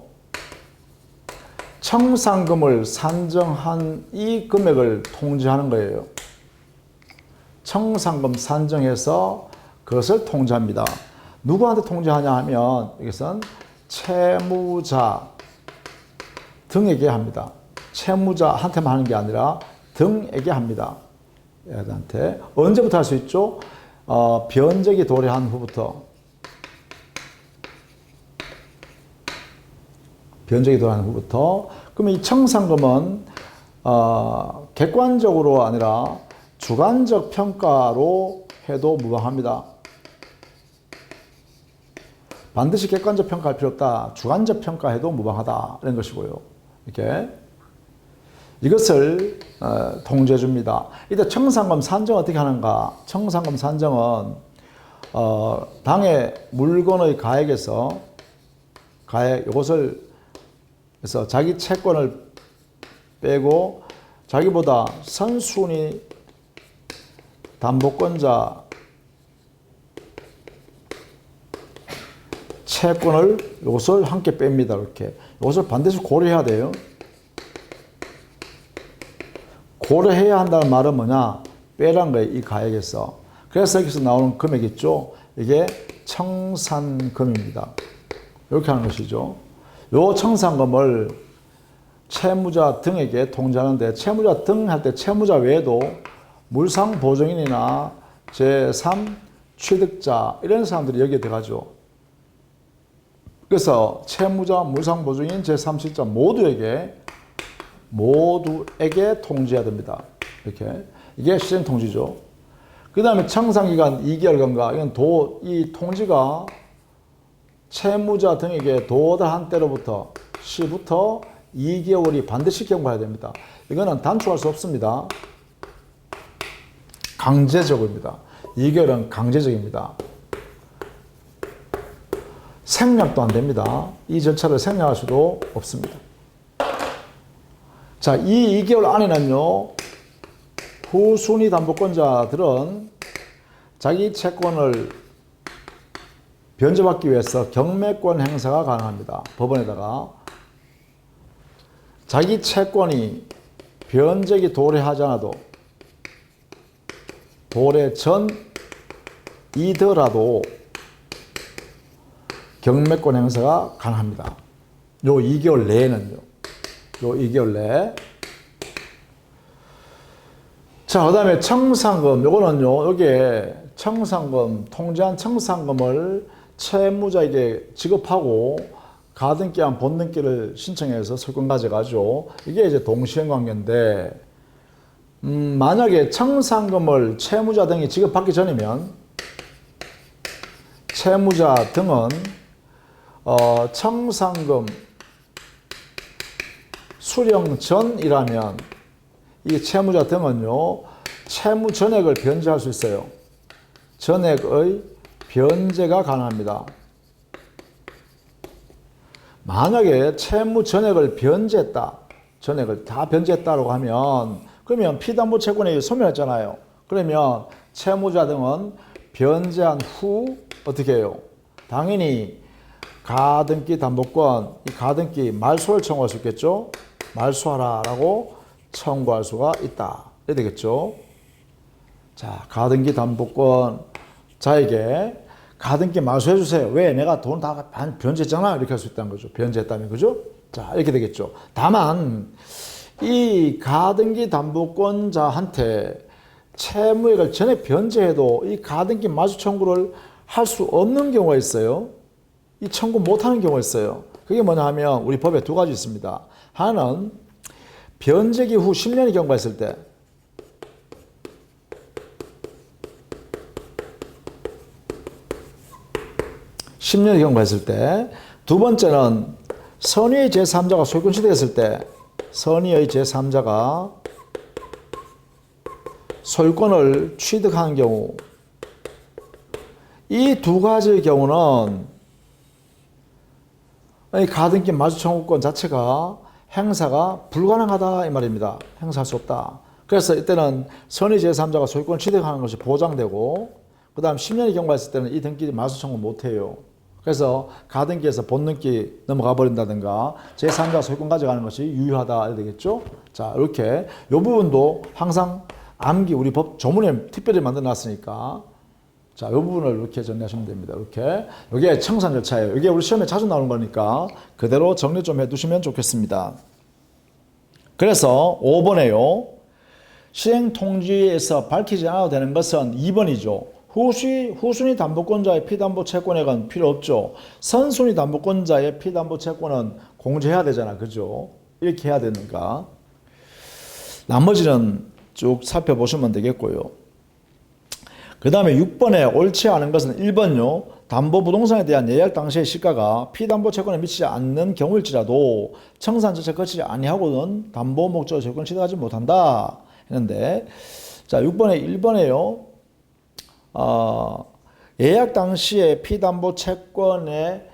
청산금을 산정한 이 금액을 통지하는 거예요. 청산금 산정해서 그것을 통지합니다. 누구한테 통지하냐 하면 이것은 채무자 등에게 합니다. 채무자한테만 하는 게 아니라 등에게 합니다. 얘한테 언제부터 할 수 있죠? 변제기 도래한 후부터. 변제기 도래한 후부터. 그러면 이 청산금은 객관적으로 아니라 주관적 평가로 해도 무방합니다. 반드시 객관적 평가할 필요 없다. 주관적 평가해도 무방하다. 이런 것이고요. 이렇게. 이것을 통지해 줍니다. 이때 청산금 산정 어떻게 하는가? 청산금 산정은 당의 물건의 가액에서 이것을 그래서 자기 채권을 빼고 자기보다 선순위 담보권자 채권을 이것을 함께 뺍니다. 이렇게 이것을 반드시 고려해야 돼요. 고려해야 한다는 말은 뭐냐? 빼란 거예요. 이 가액에서. 그래서 여기서 나오는 금액 있죠? 이게 청산금입니다. 이렇게 하는 것이죠. 요 청산금을 채무자 등에게 통지하는데 채무자 등 할 때 채무자 외에도 물상보증인이나 제3 취득자 이런 사람들이 여기에 들어가죠. 그래서 채무자, 물상보증인, 제3 취득자 모두에게 통지해야 됩니다. 이렇게. 이게 시행통지죠. 그 다음에 청산기간 2개월간가, 이 통지가 채무자 등에게 도달한 때로부터, 시부터 2개월이 반드시 경과해야 됩니다. 이거는 단축할 수 없습니다. 강제적입니다. 2개월은 강제적입니다. 생략도 안 됩니다. 이 절차를 생략할 수도 없습니다. 자, 이 2개월 안에는요, 후순위 담보권자들은 자기 채권을 변제받기 위해서 경매권 행사가 가능합니다. 법원에다가. 자기 채권이 변제기 도래하지 않아도, 도래 전이더라도 경매권 행사가 가능합니다. 요 2개월 내에는요. 요 2개월 내에. 자, 그 다음에 청산금. 요거는요, 여기에 청산금, 통지한 청산금을 채무자에게 지급하고 가등기한 본등기를 신청해서 소유권 가져가죠. 이게 이제 동시행 관계인데, 만약에 청산금을 채무자 등이 지급받기 전이면 채무자 등은 청산금 수령 전이라면 이 채무자 등은요, 채무 전액을 변제할 수 있어요. 전액의 변제가 가능합니다. 만약에 채무 전액을 변제했다, 전액을 다 변제했다고 하면, 그러면 피담보 채권이 소멸했잖아요. 그러면 채무자 등은 변제한 후 어떻게 해요? 당연히 가등기 담보권, 이 가등기 말소를 청구할 수 있겠죠? 말소하라라고 청구할 수가 있다. 이래 되겠죠? 자, 가등기 담보권 자에게 가등기 말소해 주세요. 왜? 내가 돈 다 변제했잖아. 이렇게 할 수 있다는 거죠. 변제했다면, 그죠? 자, 이렇게 되겠죠. 다만, 이 가등기 담보권자한테 채무액을 전에 변제해도 이 가등기 말소 청구를 할 수 없는 경우가 있어요. 이 청구 못하는 경우가 있어요. 그게 뭐냐 하면 우리 법에 두 가지 있습니다. 하나는 변제기 후 10년이 경과했을 때, 두 번째는 선의의 제3자가 소유권 취득했을 때, 선의의 제3자가 소유권을 취득한 경우, 이 두 가지의 경우는 이 가등기 마주 청구권 자체가 행사가 불가능하다 이 말입니다. 행사할 수 없다. 그래서 이때는 선의 제3자가 소유권을 취득하는 것이 보장되고, 그 다음 10년이 경과했을 때는 이 등기 마주 청구 못해요. 그래서 가등기에서 본등기 넘어가 버린다든가 제3자 소유권 가져가는 것이 유효하다 이렇게 되겠죠. 자, 이렇게 이 부분도 항상 암기 우리 법 조문에 특별히 만들어 놨으니까, 자, 이 부분을 이렇게 정리하시면 됩니다. 이렇게. 이게 청산 절차예요. 이게 우리 시험에 자주 나오는 거니까 그대로 정리 좀 해두시면 좋겠습니다. 그래서 5번에요. 시행통지에서 밝히지 않아도 되는 것은 2번이죠. 후순위 담보권자의 피담보 채권액은 필요 없죠. 선순위 담보권자의 피담보 채권은 공제해야 되잖아. 그죠? 이렇게 해야 되니까. 나머지는 쭉 살펴보시면 되겠고요. 그 다음에 6번에 옳지 않은 것은 1번요. 담보부동산에 대한 예약 당시의 시가가 피담보 채권에 미치지 않는 경우일지라도 청산 절차 거치지 아니하고는 담보 목적 채권을 취득하지 못한다 했는데, 자, 1번에요. 예약 당시에 피담보 채권에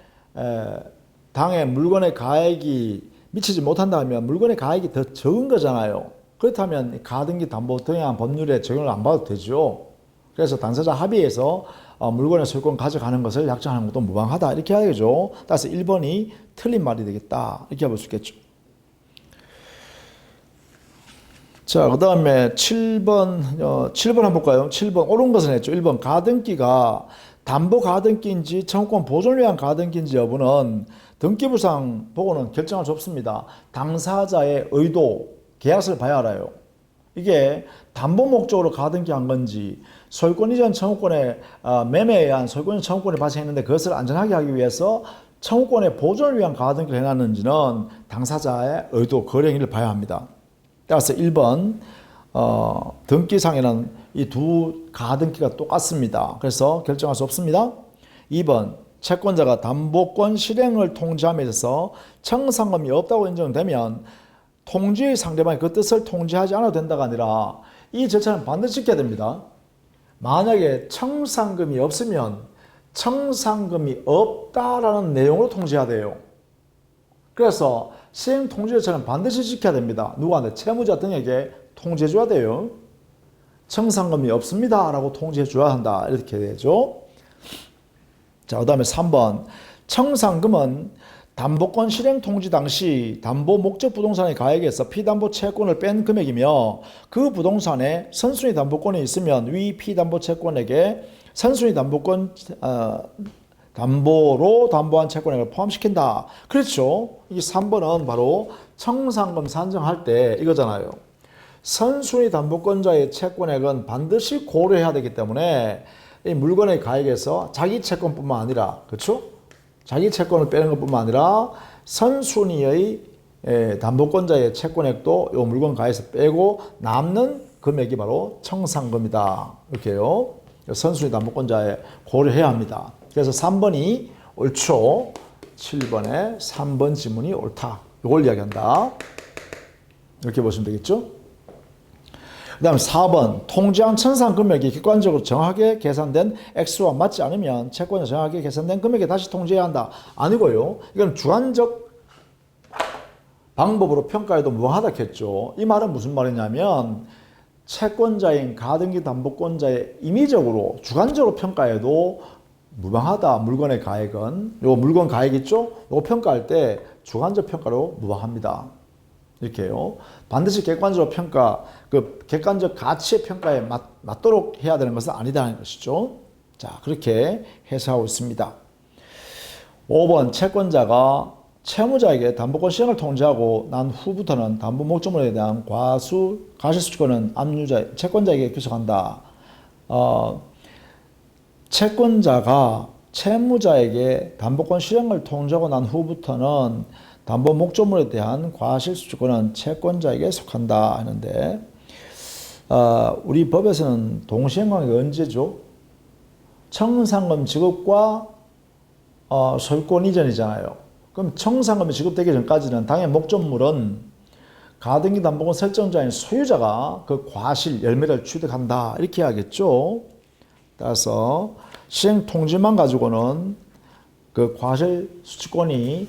당해 물건의 가액이 미치지 못한다 하면 물건의 가액이 더 적은 거잖아요. 그렇다면 가등기 담보 등의 법률에 적용을 안 받아도 되죠. 그래서 당사자 합의해서 물건의 소유권 가져가는 것을 약정하는 것도 무방하다 이렇게 해야 되죠. 따라서 1번이 틀린 말이 되겠다 이렇게 볼 수 있겠죠. 자, 그 다음에 7번 한번 볼까요? 7번 옳은 것은 했죠. 1번 가등기가 담보 가등기인지 청구권 보존을 위한 가등기인지 여부는 등기부상 보고는 결정할 수 없습니다. 당사자의 의도, 계약서를 봐야 알아요. 이게 담보 목적으로 가등기한 건지 소유권 이전 청구권의 매매에 의한 소유권 이전 청구권이 발생했는데 그것을 안전하게 하기 위해서 청구권의 보존을 위한 가등기를 해놨는지는 당사자의 의도, 거래 행위를 봐야 합니다. 따라서 1번 등기상에는 이 두 가등기가 똑같습니다. 그래서 결정할 수 없습니다. 2번 채권자가 담보권 실행을 통지함에 있어서 청산금이 없다고 인정되면 통지의 상대방이 그 뜻을 통지하지 않아도 된다가 아니라 이 절차는 반드시 지켜야 됩니다. 만약에 청산금이 없으면 청산금이 없다라는 내용으로 통지해야 돼요. 그래서 시행 통지 절차는 반드시 지켜야 됩니다. 누구한테? 채무자 등에게 통지해 줘야 돼요. 청산금이 없습니다 라고 통지해 줘야 한다 이렇게 되죠. 자, 그 다음에 3번 청산금은 담보권 실행 통지 당시 담보 목적 부동산의 가액에서 피담보 채권을 뺀 금액이며 그 부동산에 선순위 담보권이 있으면 위 피담보 채권에게 선순위 담보권 담보로 담보한 채권액을 포함시킨다. 그렇죠. 이 3번은 바로 청산금 산정할 때 이거잖아요. 선순위 담보권자의 채권액은 반드시 고려해야 되기 때문에 이 물건의 가액에서 자기 채권뿐만 아니라, 그렇죠? 자기 채권을 빼는 것뿐만 아니라 선순위의 담보권자의 채권액도 이 물건 가액에서 빼고 남는 금액이 바로 청산금이다. 이렇게요. 선순위 담보권자에 고려해야 합니다. 그래서 3번이 옳죠. 7번에 3번 지문이 옳다. 이걸 이야기한다. 이렇게 보시면 되겠죠. 그 다음 4번 통지한 청산 금액이 객관적으로 정확하게 계산된 액수와 맞지 않으면 채권자 정확하게 계산된 금액에 다시 통지해야 한다. 아니고요. 이건 주관적 방법으로 평가해도 무방하다 했죠. 이 말은 무슨 말이냐면 채권자인 가등기 담보권자의 임의적으로 주관적으로 평가해도 무방하다. 물건의 가액은 요 물건 가액 있죠? 요거 평가할 때 주관적 평가로 무방합니다. 이렇게요. 반드시 객관적으로 평가, 그 객관적 가치의 평가에 맞도록 해야 되는 것은 아니다는 것이죠. 자, 그렇게 해석하고 있습니다. 5번 채권자가 채무자에게 담보권 시행을 통지하고 난 후부터는 담보 목적물에 대한 과실수익권은 압류자, 채권자에게 귀속한다. 채권자가 채무자에게 담보권 시행을 통지하고 난 후부터는 담보 목적물에 대한 과실수익권은 채권자에게 속한다 하는데, 우리 법에서는 동시행관계가 언제죠? 청산금 지급과 소유권 이전이잖아요. 그럼 청산금이 지급되기 전까지는 당의 목적물은 가등기 담보권 설정자인 소유자가 그 과실 열매를 취득한다 이렇게 해야겠죠. 따라서 시행 통지만 가지고는 그 과실 수취권이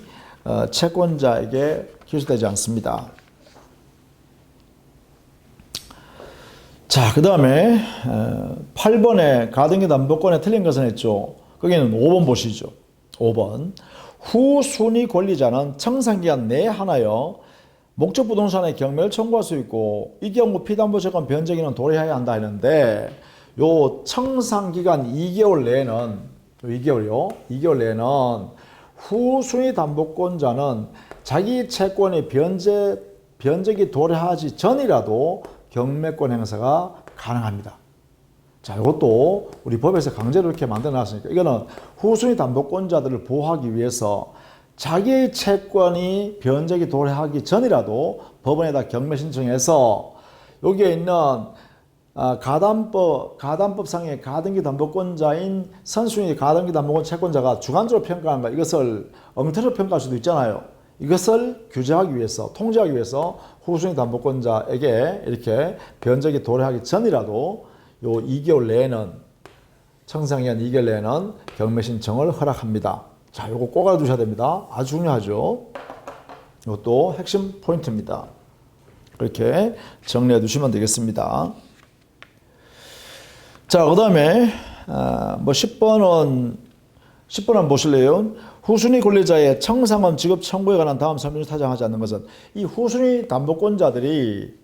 채권자에게 기소되지 않습니다. 자, 그 다음에 8번에 가등기 담보권에 틀린 것은 했죠. 거기는 5번 보시죠. 5번. 후순위 권리자는 청산기간 내에 하나여 목적 부동산의 경매를 청구할 수 있고 이 경우 피담보채권 변제기는 도래해야 한다 했는데 요 청산기간 2개월 내에는 2개월 내에는 후순위 담보권자는 자기 채권이 변제기 도래하지 전이라도 경매권 행사가 가능합니다. 자, 이것도 우리 법에서 강제로 이렇게 만들어 놨으니까 이거는 후순위 담보권자들을 보호하기 위해서 자기 채권이 변제기 도래하기 전이라도 법원에다 경매 신청해서 여기에 있는 가담법상의 가등기 담보권자인 선순위 가등기 담보권 채권자가 주관적으로 평가한 거 이것을 엉터리로 평가할 수도 있잖아요. 이것을 규제하기 위해서 통제하기 위해서 후순위 담보권자에게 이렇게 변제기 도래하기 전이라도 요 2개월 내에는 청산기간 2개월 내에는 경매 신청을 허락합니다. 자, 요거 꼭 알아두셔야 됩니다. 아주 중요하죠. 이것도 핵심 포인트입니다. 이렇게 정리해 두시면 되겠습니다. 자, 그 다음에 10번은 보실래요? 후순위 권리자의 청산금 지급 청구에 관한 다음 설명을 타정하지 않는 것은 이 후순위 담보권자들이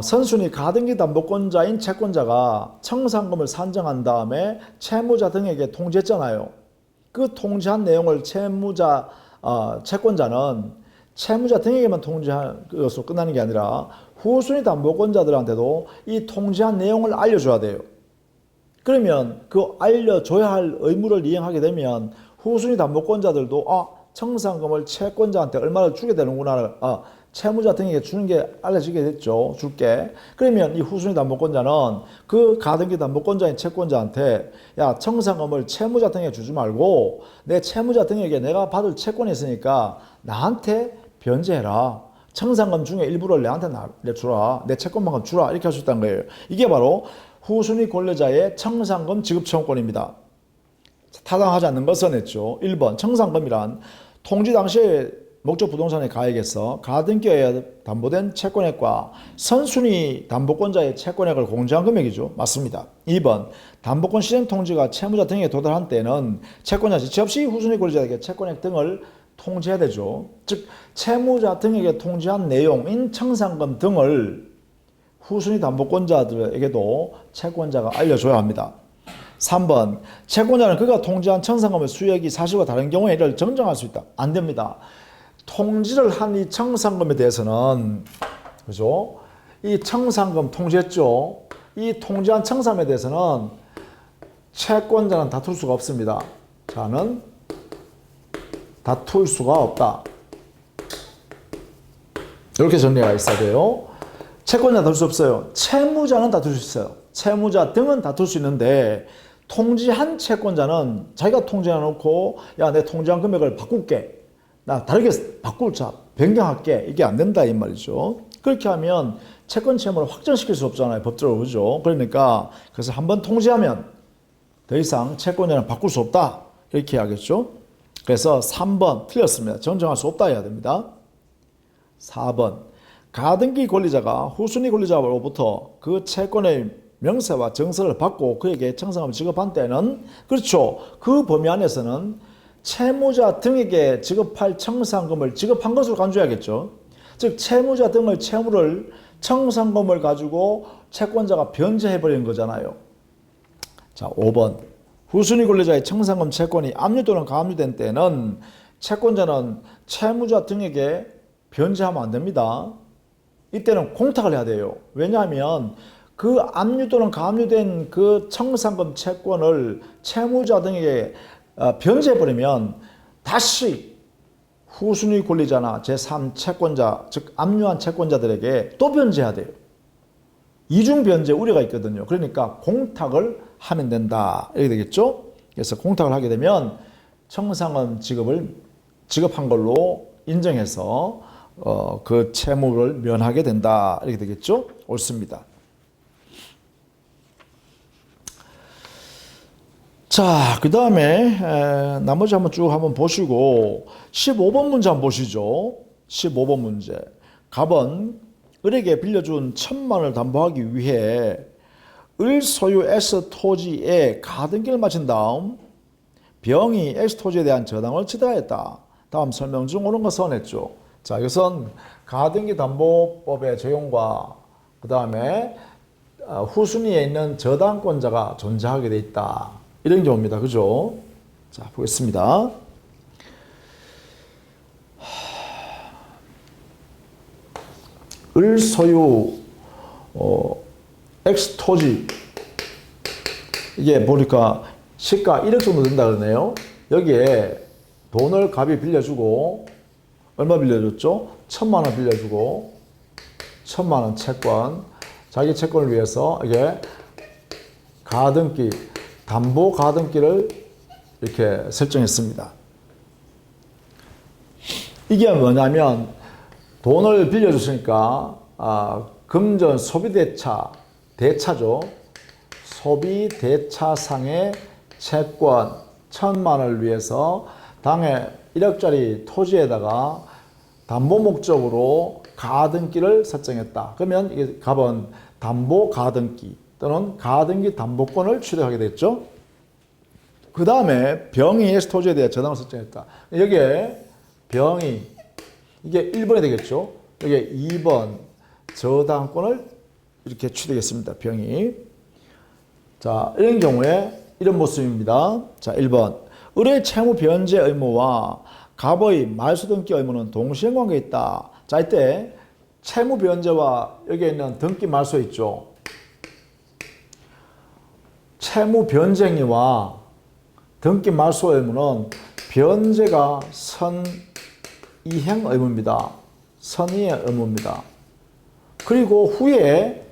선순위 가등기 담보권자인 채권자가 청산금을 산정한 다음에 채무자 등에게 통지했잖아요. 그 통지한 내용을 채권자는 채무자 등에게만 통지한 것으로 끝나는 게 아니라 후순위 담보권자들한테도 이 통지한 내용을 알려줘야 돼요. 그러면 그 알려줘야 할 의무를 이행하게 되면 후순위 담보권자들도 청산금을 채권자한테 얼마를 주게 되는구나, 채무자 등에게 주는 게 알려지게 됐죠. 줄게. 그러면 이 후순위 담보권자는 그 가등기 담보권자인 채권자한테 야, 청산금을 채무자 등에게 주지 말고 내 채무자 등에게 내가 받을 채권이 있으니까 나한테 변제해라. 청산금 중에 일부를 내한테 내주라. 내 채권만큼 주라. 이렇게 할 수 있다는 거예요. 이게 바로 후순위 권리자의 청산금 지급 청구권입니다. 타당하지 않는 것은 했죠. 1번 청산금이란 통지 당시에 목적 부동산의 가액에서 가등기에 담보된 채권액과 선순위 담보권자의 채권액을 공제한 금액이죠. 맞습니다. 2번 담보권 실행 통지가 채무자 등에게 도달한 때는 채권자 지체 없이 후순위 권리자에게 채권액 등을 통지해야 되죠. 즉 채무자 등에게 통지한 내용인 청산금 등을 후순위 담보권자들에게도 채권자가 알려줘야 합니다. 3번 채권자는 그가 통지한 청산금의 수익이 사실과 다른 경우에 이를 정정할 수 있다. 안 됩니다. 통지를 한 이 청산금에 대해서는 그죠? 이 청산금 통지했죠. 이 통지한 청산금에 대해서는 채권자는 다툴 수가 없습니다. 자는 다툴 수가 없다. 이렇게 정리가 있어야 돼요. 채권자는 다툴 수 없어요. 채무자는 다툴 수 있어요. 채무자 등은 다툴 수 있는데 통지한 채권자는 자기가 통지해놓고 야, 내 통지한 금액을 바꿀게. 나 다르게 바꿀자. 변경할게. 이게 안 된다 이 말이죠. 그렇게 하면 채권 채무를 확정시킬 수 없잖아요. 법적으로. 그죠? 그러니까 그래서 한번 통지하면 더 이상 채권자는 바꿀 수 없다. 이렇게 해야겠죠. 그래서 3번 틀렸습니다. 정정할 수 없다 해야 됩니다. 4번 가등기 권리자가 후순위 권리자로부터 그 채권의 명세와 정서를 받고 그에게 청산금을 지급한 때는 그렇죠. 그 범위 안에서는 채무자 등에게 지급할 청산금을 지급한 것으로 간주해야겠죠. 즉 채무자 등의 채무를 청산금을 가지고 채권자가 변제해버리는 거잖아요. 자, 5번 후순위 권리자의 청산금 채권이 압류 또는 가압류된 때는 채권자는 채무자 등에게 변제하면 안 됩니다. 이때는 공탁을 해야 돼요. 왜냐하면 그 압류 또는 가압류된 그 청산금 채권을 채무자 등에게 변제해버리면 다시 후순위 권리자나 제3 채권자, 즉 압류한 채권자들에게 또 변제해야 돼요. 이중 변제 우려가 있거든요. 그러니까 공탁을 하면 된다. 이렇게 되겠죠? 그래서 공탁을 하게 되면 청산금 지급한 걸로 인정해서 그 채무를 면하게 된다. 이렇게 되겠죠? 옳습니다. 자, 그 다음에 나머지 한번 쭉 한번 보시고 15번 문제 한번 보시죠. 15번 문제. 갑은 을에게 빌려준 1,000만원을 담보하기 위해 을 소유 S 토지에 가등기를 마친 다음 병이 S 토지에 대한 저당을 지불하였다. 다음 설명 중 옳은 것을 선했죠. 자, 이것은 가등기 담보법의 적용과 그 다음에 후순위에 있는 저당권자가 존재하게 돼 있다. 이런 경우입니다. 그죠? 자, 보겠습니다. 을 소유 X 토지 이게 보니까 시가 1억 정도 된다 그러네요. 여기에 돈을 갑이 빌려주고 얼마 빌려줬죠? 1,000만 원 빌려주고 1,000만 원 채권 자기 채권을 위해서 이게 가등기 담보 가등기를 이렇게 설정했습니다. 이게 뭐냐면 돈을 빌려줬으니까 금전 소비대차 대차죠. 소비대차상의 채권 1,000만 원을 위해서 당해 1억짜리 토지에다가 담보 목적으로 가등기를 설정했다. 그러면 이게 갑은 담보 가등기 또는 가등기 담보권을 취득하게 됐죠. 그 다음에 병이 S 토지에 대해 저당을 설정했다. 여기에 병이 이게 1번이 되겠죠. 여기에 2번 저당권을 이렇게 취득했습니다. 병이. 자, 이런 경우에 이런 모습입니다. 자, 1번. 을의 채무 변제 의무와 갑의 말소 등기 의무는 동시에 관계에 있다. 자, 이때 채무 변제와 여기에 있는 등기 말소 있죠. 채무 변제 행위와 등기 말소 의무는 변제가 선이행 의무입니다. 선의의 의무입니다. 그리고 후에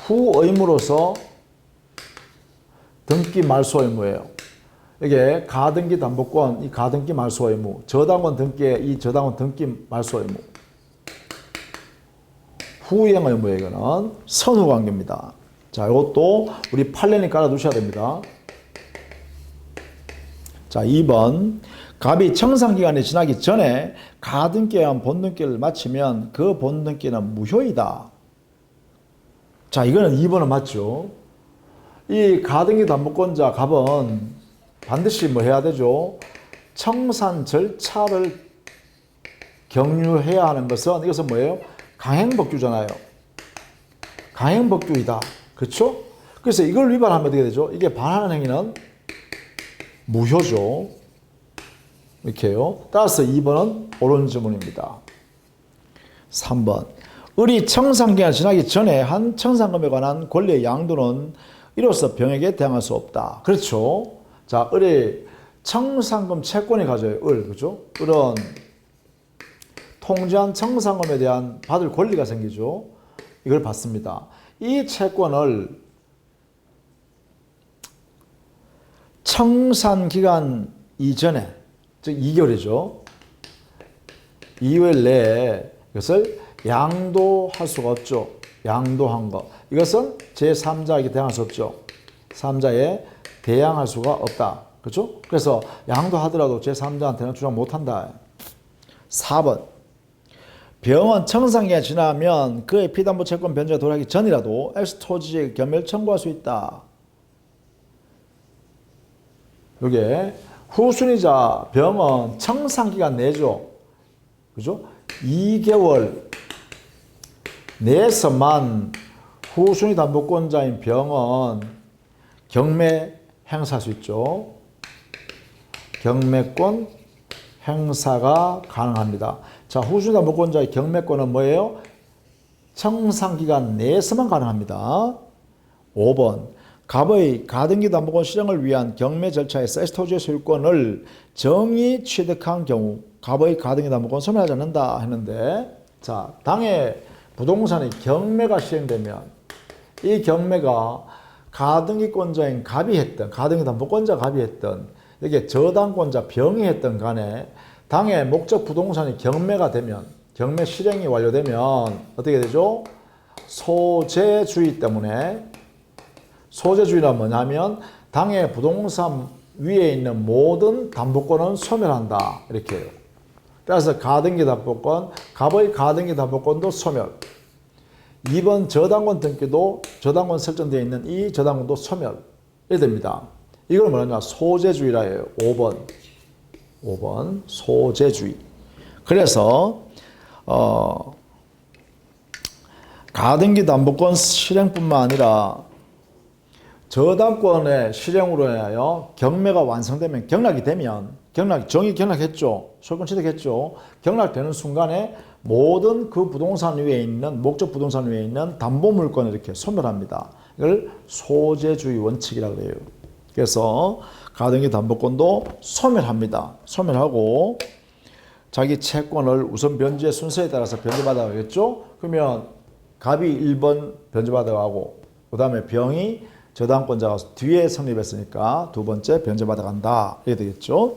후 의무로서 등기 말소 의무예요. 이게 가등기 담보권, 이 가등기 말소 의무, 저당권 등기의 이 저당권 등기 말소 의무. 후이행 의무예요. 이거는 선후 관계입니다. 자, 이것도 우리 판례니 깔아 두셔야 됩니다. 자, 2번. 갑이 청산기간이 지나기 전에 가등기에 의한 본등기를 마치면 그 본등기는 무효이다. 자, 이거는 2번은 맞죠. 이 가등기 담보권자 갑은 반드시 뭐 해야 되죠? 청산 절차를 경유해야 하는 것은 이것은 뭐예요? 강행법규잖아요. 강행법규이다. 그렇죠? 그래서 이걸 위반하면 어떻게 되죠? 이게 반하는 행위는 무효죠. 이렇게요. 따라서 2번은 옳은 지문입니다. 3번. 을이 청산기간 지나기 전에 한 청산금에 관한 권리의 양도는 이로써 병에게 대항할 수 없다. 그렇죠. 자, 을이 청산금 채권이 가져요. 그죠? 을은 통지한 청산금에 대한 받을 권리가 생기죠. 이걸 받습니다. 이 채권을 청산기간 이전에, 즉 2개월이죠. 2개월 내에 이것을 양도할 수가 없죠. 양도한 것. 이것은 제3자에게 대항할 수 없죠. 3자에 대항할 수가 없다. 그렇죠? 그래서 양도하더라도 제3자한테는 주장 못한다. 4번. 병은 청산기간이 지나면 그의 피담보 채권 변제가 도래하기 전이라도 X토지에 겸해를 청구할 수 있다. 이게 후순위자 병은 청산기간 내죠. 그죠? 2개월 내에서만 후순위 담보권자인 병은 경매 행사할 수 있죠. 경매권 행사가 가능합니다. 자, 후순위 담보권자의 경매권은 뭐예요? 청산기간 내에서만 가능합니다. 5번. 갑의 가등기 담보권 실행을 위한 경매 절차에서 X토지의 소유권을 정의 취득한 경우 갑의 가등기 담보권 소멸하지 않는다 했는데, 자, 당해 부동산의 경매가 시행되면 이 경매가 가등기권자인 갑이 했던, 가등기 담보권자 갑이 했던, 이게 저당권자 병이 했던 간에 당해 목적 부동산이 경매가 되면, 경매 실행이 완료되면 어떻게 되죠? 소재주의 때문에, 소재주의란 뭐냐면 당의 부동산 위에 있는 모든 담보권은 소멸한다 이렇게 해요. 따라서 가등기 담보권, 갑의 가등기 담보권도 소멸. 2번 저당권 등기도 저당권 설정되어 있는 이 저당권도 소멸이 됩니다. 이걸 뭐냐 소재주의라 해요. 5번 소재주의. 그래서 가등기 담보권 실행뿐만 아니라 저당권의 실행으로 인하여 경매가 완성되면, 경락이 되면, 정의 경락했죠. 소유권 취득했죠. 경락되는 순간에 모든 그 부동산 위에 있는, 목적 부동산 위에 있는 담보물권을 이렇게 소멸합니다. 이걸 소재주의 원칙이라고 해요. 그래서 가등기 담보권도 소멸합니다. 소멸하고 자기 채권을 우선 변제 순서에 따라서 변제받아가겠죠. 그러면 갑이 1번 변제받아가고 그 다음에 병이 저당권자가 뒤에 성립했으니까 두 번째 변제받아간다 이렇게 되겠죠.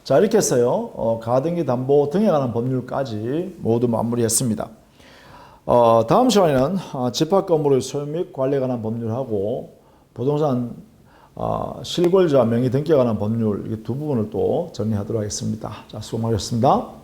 자, 이렇게 해서요 가등기 담보 등에 관한 법률까지 모두 마무리했습니다. 다음 시간에는 집합건물의 소유 및 관리에 관한 법률하고 부동산 실권자 명의 등기에 관한 법률 이 두 부분을 또 정리하도록 하겠습니다. 자, 수고 많으셨습니다.